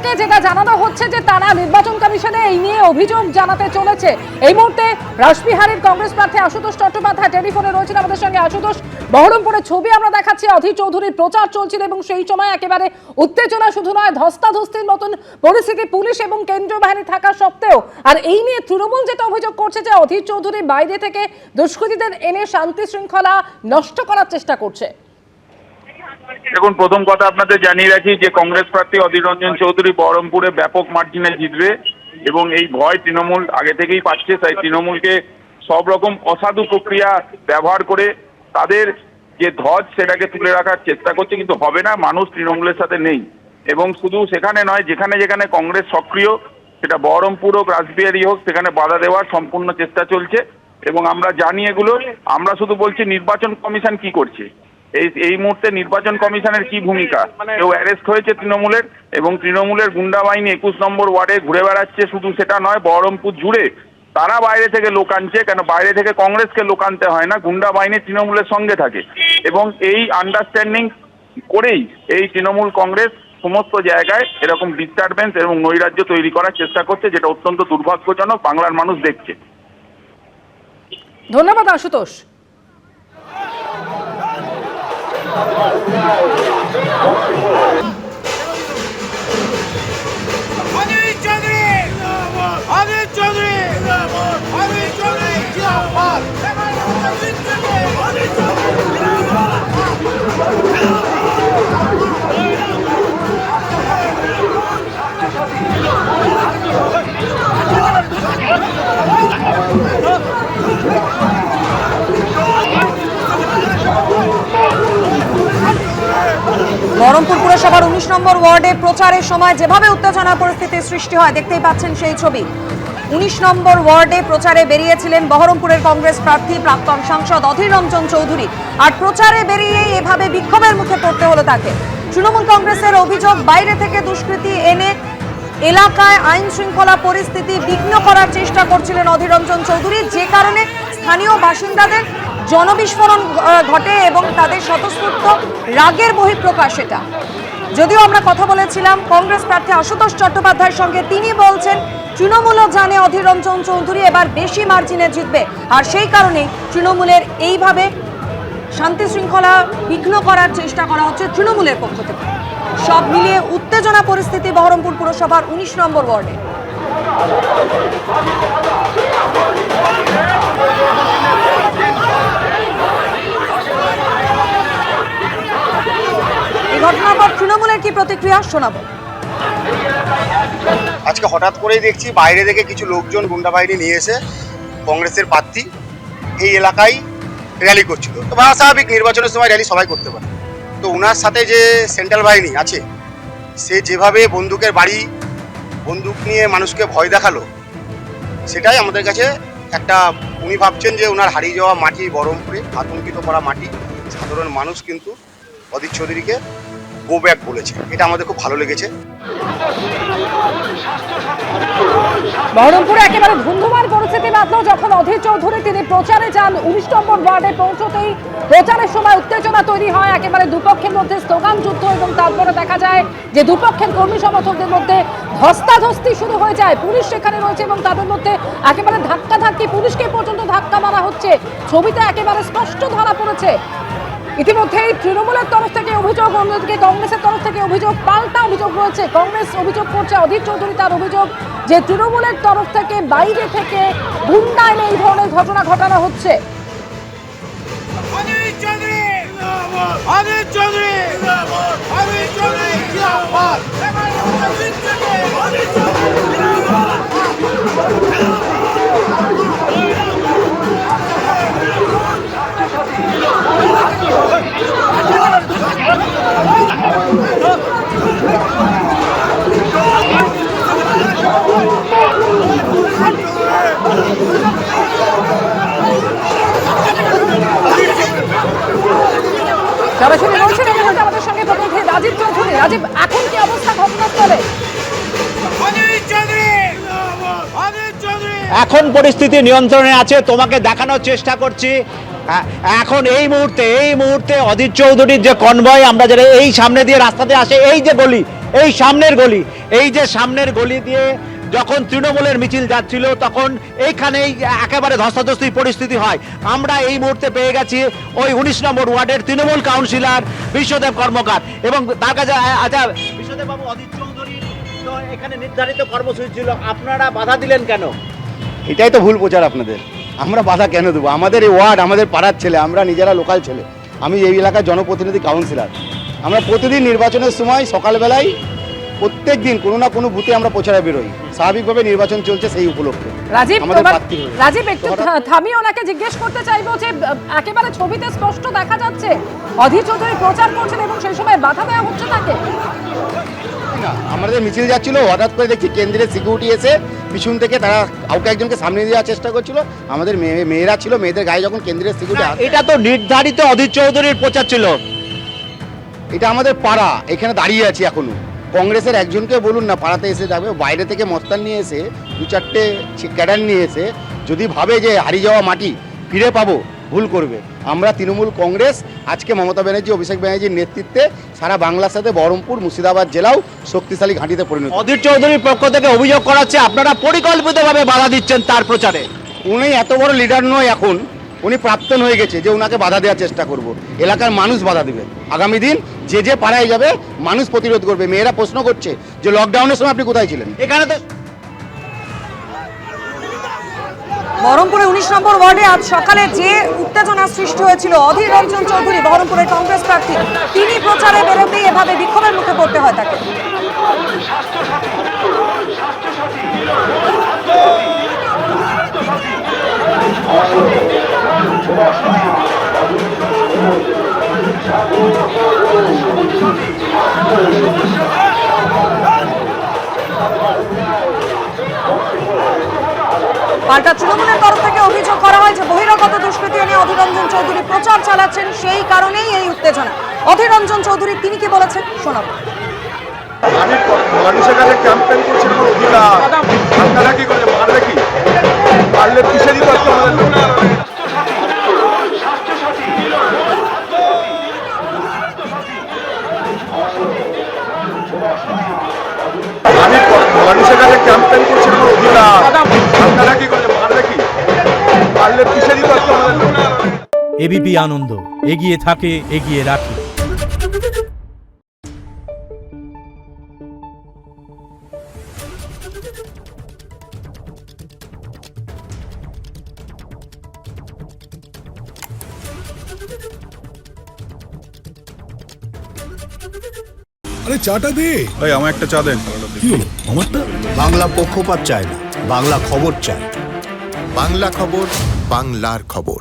থেকে যেটা জানানো হচ্ছে যে তারা নির্বাচন কমিশনে এই নিয়ে অভিযোগ জানাতে চলেছে। এই মুহূর্তে রাসবিহারীর কংগ্রেস প্রার্থী আশুতোষ চট্টোপাধ্যায় টেলিফোনে রয়েছেন আমাদের সঙ্গে। আশুতোষ, বহরমপুরের ছবি আমরা দেখাচ্ছি, অধীর চৌধুরীর প্রচার চলছিল এবং সেই সময় একেবারে উত্তেজনা শুধু নয়, ধস্তাধস্তির মতন পরিস্থিতি পুলিশ এবং কেন্দ্রীয় বাহিনী থাকা সত্ত্বেও। আর এই নিয়ে তৃণমূল যেটা অভিযোগ করছে যে অধীর চৌধুরী বাইরে থেকে দুষ্কৃতীদের এনে শান্তি শৃঙ্খলা নষ্ট করার চেষ্টা করছে। দেখুন, প্রথম কথা আপনাদের জানিয়ে রাখি যে কংগ্রেস প্রার্থী অধীর রঞ্জন চৌধুরী বহরমপুরে ব্যাপক মার্জিনে জিতবে এবং এই ভয় তৃণমূল আগে থেকেই পাচ্ছে। তাই তৃণমূলকে সব রকম অসাধু প্রক্রিয়া ব্যবহার করে তাদের যে ধ্বজ সেটাকে তুলে রাখার চেষ্টা করছে, কিন্তু হবে না। মানুষ তৃণমূলের সাথে নেই এবং শুধু সেখানে নয়, যেখানে যেখানে কংগ্রেস সক্রিয়, সেটা বহরমপুর হোক রাসবিহারী হোক, সেখানে বাধা দেওয়ার সম্পূর্ণ চেষ্টা চলছে এবং আমরা জানি এগুলো। আমরা শুধু বলছি নির্বাচন কমিশন কি করছে, এই মুহূর্তে নির্বাচন কমিশনের কি ভূমিকা। কেউ অ্যারেস্ট হয়েছে তৃণমূলের এবং তৃণমূলের গুন্ডা বাহিনী 21 নম্বর ওয়ার্ডে ঘুরে বেড়াচ্ছে। শুধু সেটা নয়, বহরমপুর জুড়ে তারা বাইরে থেকে লোক আনছে। কেন বাইরে থেকে কংগ্রেসকে লোক আনতে হয় না, গুন্ডা বাহিনী তৃণমূলের সঙ্গে থাকে এবং এই আন্ডারস্ট্যান্ডিং করেই এই তৃণমূল কংগ্রেস সমস্ত জায়গায় এরকম ডিস্টারবেন্স এবং নৈরাজ্য তৈরি করার চেষ্টা করছে, যেটা অত্যন্ত দুর্ভাগ্যজনক। বাংলার মানুষ দেখছে। ধন্যবাদ আশুতোষ। বহরমপুর পুরসভার 19 নম্বর ওয়ার্ডে প্রচারের সময় যেভাবে উত্তেজনার পরিস্থিতির সৃষ্টি হয় দেখতেই পাচ্ছেন সেই ছবি। 19 নম্বর ওয়ার্ডে প্রচারে বেরিয়েছিলেন বহরমপুরের কংগ্রেস প্রার্থী প্রাক্তন সাংসদ অধীর রঞ্জন চৌধুরী। আর প্রচারে বেরিয়েই এভাবে বিক্ষোভের মুখে পড়তে হলো তাকে। তৃণমূল কংগ্রেসের অভিযোগ, বাইরে থেকে দুষ্কৃতী এনে এলাকায় আইন শৃঙ্খলা পরিস্থিতি বিঘ্ন করার চেষ্টা করছিলেন অধীর রঞ্জন চৌধুরী, যে কারণে স্থানীয় বাসিন্দাদের জনবিস্ফোরণ ঘটে এবং তাদের স্বতঃস্ফূর্ত রাগের বহিঃপ্রকাশ এটা। যদিও আমরা কথা বলেছিলাম কংগ্রেস প্রার্থী আশুতোষ চট্টোপাধ্যায়ের সঙ্গে, তিনি বলছেন তৃণমূলও জানে অধীর রঞ্জন চৌধুরী এবার বেশি মার্জিনে জিতবে, আর সেই কারণে তৃণমূলের এইভাবে শান্তি শৃঙ্খলা বিঘ্ন করার চেষ্টা করা হচ্ছে তৃণমূলের পক্ষ থেকে। সব মিলিয়ে উত্তেজনা পরিস্থিতি বহরমপুর পুরসভার 19 নম্বর ওয়ার্ডে। এই ঘটনার পর তৃণমূলের কি প্রতিক্রিয়া শোনাবো। আজকে হঠাৎ করেই দেখছি বাইরে থেকে কিছু লোকজন গুন্ডা বাহিনী নিয়ে এসে কংগ্রেসের প্রার্থী এই এলাকায় র্যালি করছিল। তো স্বাভাবিক, নির্বাচনের সময় র্যালি সবাই করতে পারে। তো ওনার সাথে যে সেন্ট্রাল বাহিনী আছে, সে যেভাবে বন্দুকের বাড়ি বন্দুক নিয়ে মানুষকে ভয় দেখালো, সেটাই আমাদের কাছে একটা, উনি ভাবছেন যে ওনার হারিয়ে যাওয়া মাটি, বহরমপুরে আতঙ্কিত করা মাটি, সাধারণ মানুষ কিন্তু অধীর চৌধুরীকে গো ব্যাক বলেছে। এটা আমাদের খুব ভালো লেগেছে। বহরমপুরে একেবারে ধুন্ধুমার পরিস্থিতি বাঁধলো যখন অধীর চৌধুরী তিনি প্রচারে যান। 19 নম্বর ওয়ার্ডে পৌঁছতেই প্রচারের সময় উত্তেজনা তৈরি হয়, একেবারে দুপক্ষের মধ্যে স্লোগান যুদ্ধ এবং তারপরে দেখা যায় যে দুপক্ষের কর্মী সমর্থকদের মধ্যে ধস্তাধস্তি শুরু হয়ে যায়। পুলিশ সেখানে রয়েছে এবং তাদের মধ্যে একেবারে ধাক্কাধাক্কি, পুলিশকে পর্যন্ত ধাক্কা মারা হচ্ছে। ছবিতে একেবারে স্পষ্ট ধরা পড়েছে। ইতিমধ্যেই তৃণমূলের তরফ থেকে অভিযোগ, অন্যদিকে কংগ্রেসের তরফ থেকে অভিযোগ, পাল্টা অভিযোগ রয়েছে। কংগ্রেস অভিযোগ করছে, অধীর চৌধুরী তার অভিযোগ যে তৃণমূলের তরফ থেকে বাইরে থেকে গুন্ডা এনে এই ধরনের ঘটনা ঘটানো হচ্ছে। সরাসরি রয়েছেন আমাদের সঙ্গে প্রতিনিধি রাজীব চৌধুরী। রাজীব, এখন কি অবস্থা ঘটনাস্থলে? এখন পরিস্থিতি নিয়ন্ত্রণে আছে, তোমাকে দেখানোর চেষ্টা করছি। এখন এই মুহূর্তে অধীর চৌধুরীর যে কনভয়, আমরা যারা এই সামনে দিয়ে রাস্তাতে আসে, এই যে গলি, এই সামনের গলি, এই যে সামনের গলি দিয়ে যখন তৃণমূলের মিছিল যাচ্ছিল তখন এইখানেই একেবারে ধস্তাধস্তি পরিস্থিতি হয়। আমরা এই মুহূর্তে পেয়ে গেছি ওই 19 নম্বর ওয়ার্ডের তৃণমূল কাউন্সিলর বিশ্বদেব কর্মকার এবং তার কাছে আচ্ছা বিশ্বদেব বাবু, অধীর চৌধুরীর তো এখানে নির্ধারিত কর্মসূচি ছিল, আপনারা বাধা দিলেন কেন? এটাই তো ভুল প্রচার আপনাদের। আমরা বাধা কেন দেবো? আমাদের এই ওয়ার্ড, আমাদের পাড়ার ছেলে, আমরা নিজেরা লোকাল ছেলে। আমি এই এলাকার জনপ্রতিনিধি কাউন্সিলর। আমরা প্রতিদিন নির্বাচনের সময় সকালবেলায় প্রত্যেক দিন কোনো না কোনো বুথে আমরা প্রচারে বেরোই। স্বাভাবিকভাবে নির্বাচন চলছে সেই উপলক্ষে। রাজীব, আমাদের তোমার- প্রার্থী হয়ে। রাজীব একটু তোমার- থামিয়ে ওনাকে জিজ্ঞেস করতে চাইবো যে একেবারে ছবিতে স্পষ্ট দেখা যাচ্ছে অধীর চৌধুরী প্রচার করছেন এবং সেই সময় বাধা দেওয়া হচ্ছে তাকে। না, আমাদের মিছিল যাচ্ছিল, হঠাৎ করে দেখছি কেন্দ্রের সিকিউরিটি এসে পিছন থেকে তারা কাউকে একজনকে সামনে দেওয়ার চেষ্টা করছিল। আমাদের মেয়েরা ছিল, মেয়েদের গায়ে যখন কেন্দ্রের সিকিউরিটি, এটা তো নির্ধারিত অধীর চৌধুরীর প্রচার ছিল। এটা আমাদের পাড়া, এখানে দাঁড়িয়ে আছি এখনো। কংগ্রেসের একজনকে বলুন না পাড়াতে এসে যাবে, বাইরে থেকে মস্তান নিয়ে এসে 2-4টে ক্যাডার নিয়ে এসে যদি ভাবে যে হারিয়ে যাওয়া মাটি ফিরে পাবো, ভুল করবে। আমরা তৃণমূল কংগ্রেস আজকে মমতা ব্যানার্জি, অভিষেক ব্যানার্জির নেতৃত্বে সারা বাংলার সাথে বহরমপুর, মুর্শিদাবাদ জেলাও শক্তিশালী ঘাঁটিতে পরিণত। অধীর চৌধুরীর পক্ষ থেকে অভিযোগ করাচ্ছে আপনারা পরিকল্পিতভাবে বাধা দিচ্ছেন তার প্রচারে। উনি এত বড় লিডার নয় এখন, উনি প্রাক্তন হয়ে গেছে যে ওনাকে বাধা দেওয়ার চেষ্টা করব। এলাকার মানুষ বাধা দেবে। আগামী দিন যে যে পাড়ায় যাবে মানুষ প্রতিরোধ করবে। মেয়েরা প্রশ্ন করছে যে লকডাউনের সময় আপনি কোথায় ছিলেন? এখানে তো বহরমপুরে 19 নম্বর ওয়ার্ডে আজ সকালে যে উত্তেজনা সৃষ্টি হয়েছিল, অধীর রঞ্জন চৌধুরী বহরমপুরের কংগ্রেস প্রার্থী, তিনি প্রচারে বেরোতেই এভাবে বিক্ষোভের মুখে পড়তে হয় তাকে। পাল্টা তৃণমূলের তরফ থেকে অভিযোগ করা হয় যে বহিরাগত দুষ্কৃতী এনে অধীর রঞ্জন চৌধুরী প্রচার চালাচ্ছেন, সেই কারণেই এই উত্তেজনা। অধীর রঞ্জন চৌধুরী তিনি কি বলেছেন শোনাবো। আমি মানুষের কাছে ক্যাম্পেইন করছি আমার অধিকার। আপনারা কি করে মারবে? কি পারলে পিছিয়ে দিতে হচ্ছে আমাদের। আমি মানুষের কাছে ক্যাম্পেইন করছি আমার অধিকার। আপনারা কি করে মারবে? কি পারলে পিছিয়ে দিতে হচ্ছে আমাদের। এবিপি আনন্দ, এগিয়ে থাকে, এগিয়ে রাখে। আরে চাটা দে ভাই আমার একটা চা দেন। কি হলো আমারটা? বাংলা পক্ষপাত চায় না, বাংলা খবর চায়। বাংলা খবর, বাংলার খবর।